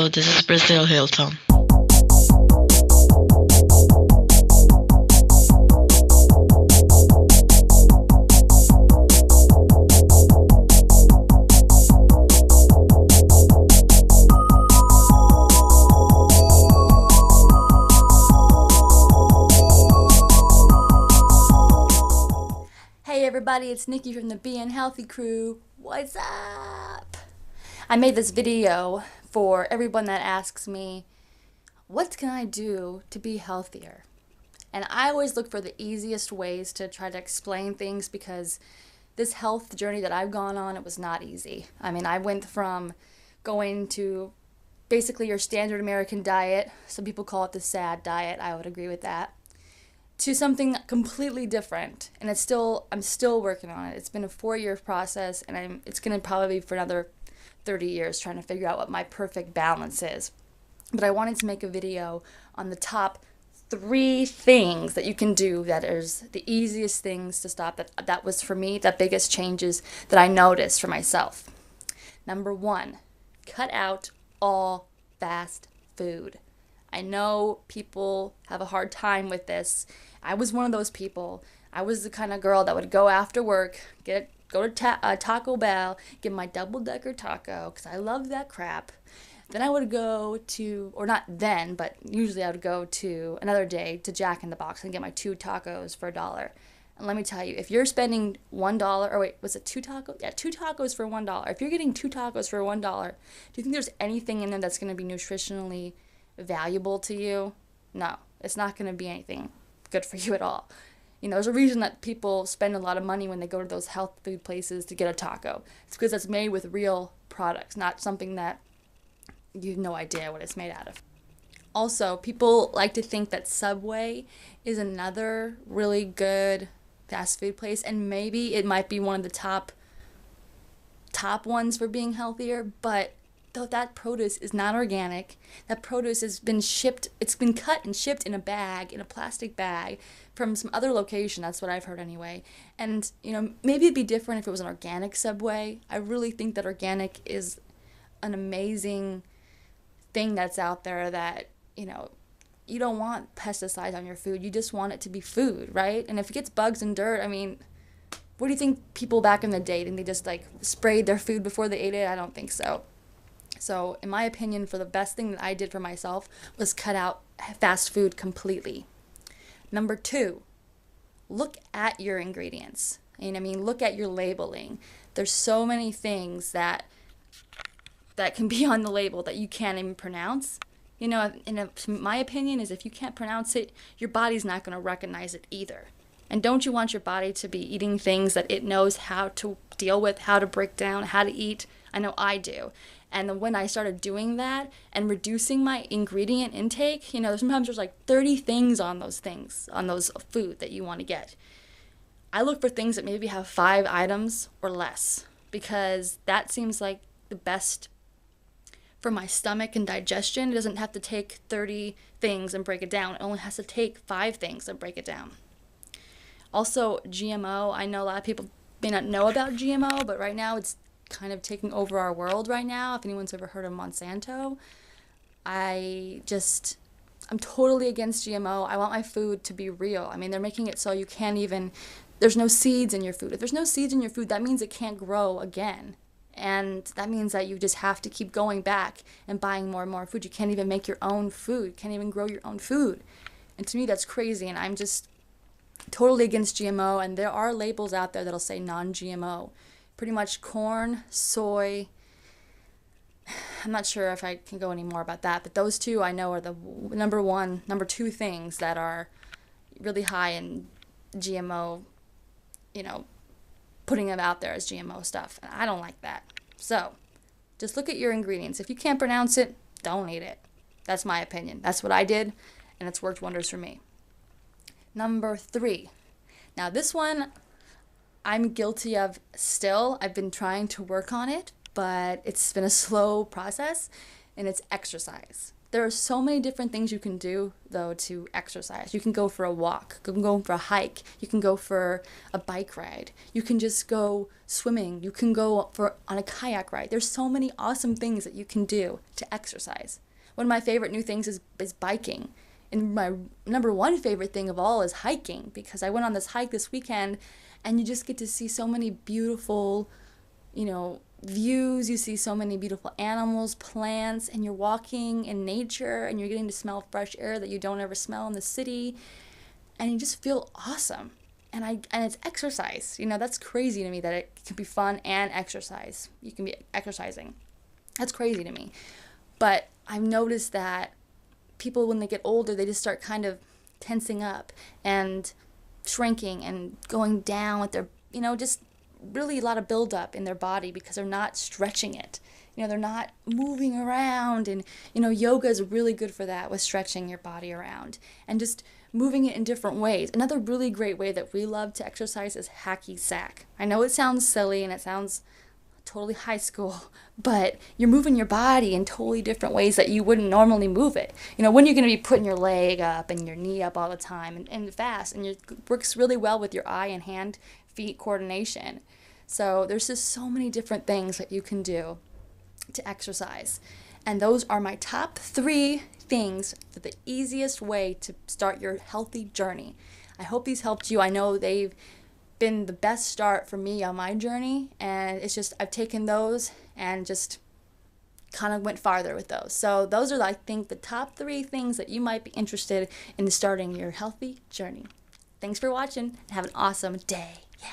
Hello, this is Brazil Hilton. Hey everybody, it's Nikki from the BNhealthy crew. What's up? I made this video for everyone that asks me, what can I do to be healthier? And I always look for the easiest ways to try to explain things because this health journey that I've gone on, it was not easy. I mean, I went from going to basically your standard American diet, some people call it the SAD diet, I would agree with that, to something completely different, and I'm still working on it. It's been a 4-year process, and it's going to probably be for another 30 years trying to figure out what my perfect balance is. But I wanted to make a video on the top 3 things that you can do that is the easiest things to stop. That was for me the biggest changes that I noticed for myself. Number 1, cut out all fast food. I know people have a hard time with this. I was one of those people. I was the kind of girl that would go after work, go to Taco Bell, get my double-decker taco, because I love that crap. Then I would go to, or not then, but usually I would go to another day to Jack in the Box and get my 2 tacos for $1. And let me tell you, if you're spending $1, or wait, was it 2 tacos? Yeah, 2 tacos for $1. If you're getting 2 tacos for $1, do you think there's anything in there that's going to be nutritionally valuable to you? No, it's not going to be anything good for you at all. You know, there's a reason that people spend a lot of money when they go to those health food places to get a taco. It's because it's made with real products, not something that you have no idea what it's made out of. Also, people like to think that Subway is another really good fast food place, and maybe it might be one of the top ones for being healthier, but though that produce is not organic, that produce has been shipped, it's been cut and shipped in a bag, in a plastic bag, from some other location, that's what I've heard anyway. And, you know, maybe it'd be different if it was an organic Subway. I really think that organic is an amazing thing that's out there that, you know, you don't want pesticides on your food, you just want it to be food, right? And if it gets bugs and dirt, I mean, what do you think people back in the day, didn't they just like sprayed their food before they ate it? I don't think so. So, in my opinion, for the best thing that I did for myself was cut out fast food completely. Number 2, look at your ingredients. And I mean, look at your labeling. There's so many things that can be on the label that you can't even pronounce. You know, my opinion is if you can't pronounce it, your body's not going to recognize it either. And don't you want your body to be eating things that it knows how to deal with, how to break down, how to eat? I know I do. And when I started doing that and reducing my ingredient intake, you know, sometimes there's like 30 things on those food that you want to get. I look for things that maybe have 5 items or less, because that seems like the best for my stomach and digestion. It doesn't have to take 30 things and break it down. It only has to take 5 things and break it down. Also, GMO. I know a lot of people may not know about GMO, but right now it's kind of taking over our world right now. If anyone's ever heard of Monsanto, I'm totally against GMO. I want my food to be real. I mean, they're making it so you can't even, there's no seeds in your food. If there's no seeds in your food, that means it can't grow again. And that means that you just have to keep going back and buying more and more food. You can't even make your own food. You can't even grow your own food. And to me, that's crazy. And I'm just totally against GMO. And there are labels out there that'll say non-GMO. Pretty much corn, soy. I'm not sure if I can go any more about that, but those 2 I know are the number 2 things that are really high in GMO, you know, putting them out there as GMO stuff. And I don't like that. So, just look at your ingredients. If you can't pronounce it, don't eat it. That's my opinion. That's what I did, and it's worked wonders for me. Number 3. Now, this one I'm guilty of still. I've been trying to work on it, but it's been a slow process. and it's exercise. There are so many different things you can do, though, to exercise. You can go for a walk, you can go for a hike, you can go for a bike ride, you can just go swimming, you can go on a kayak ride. There's so many awesome things that you can do to exercise. One of my favorite new things is biking. And my number one favorite thing of all is hiking, because I went on this hike this weekend, and you just get to see so many beautiful, views. You see so many beautiful animals, plants, and you're walking in nature, and you're getting to smell fresh air that you don't ever smell in the city, and you just feel awesome. And it's exercise. That's crazy to me that it can be fun and exercise. You can be exercising. That's crazy to me. But I've noticed that people, when they get older, they just start kind of tensing up and shrinking and going down with their, just really a lot of buildup in their body because they're not stretching it. They're not moving around, and yoga is really good for that, with stretching your body around and just moving it in different ways. Another really great way that we love to exercise is hacky sack. I know it sounds silly and it sounds totally high school, but you're moving your body in totally different ways that you wouldn't normally move it. When you're going to be putting your leg up and your knee up all the time and fast, and it works really well with your eye and hand feet coordination. So there's just so many different things that you can do to exercise. And those are my top 3 things for the easiest way to start your healthy journey. I hope these helped you. I know they've been the best start for me on my journey, and it's just I've taken those and just kind of went farther with those. So those are, I think, the top 3 things that you might be interested in starting your healthy journey. Thanks for watching, and have an awesome day. Yeah.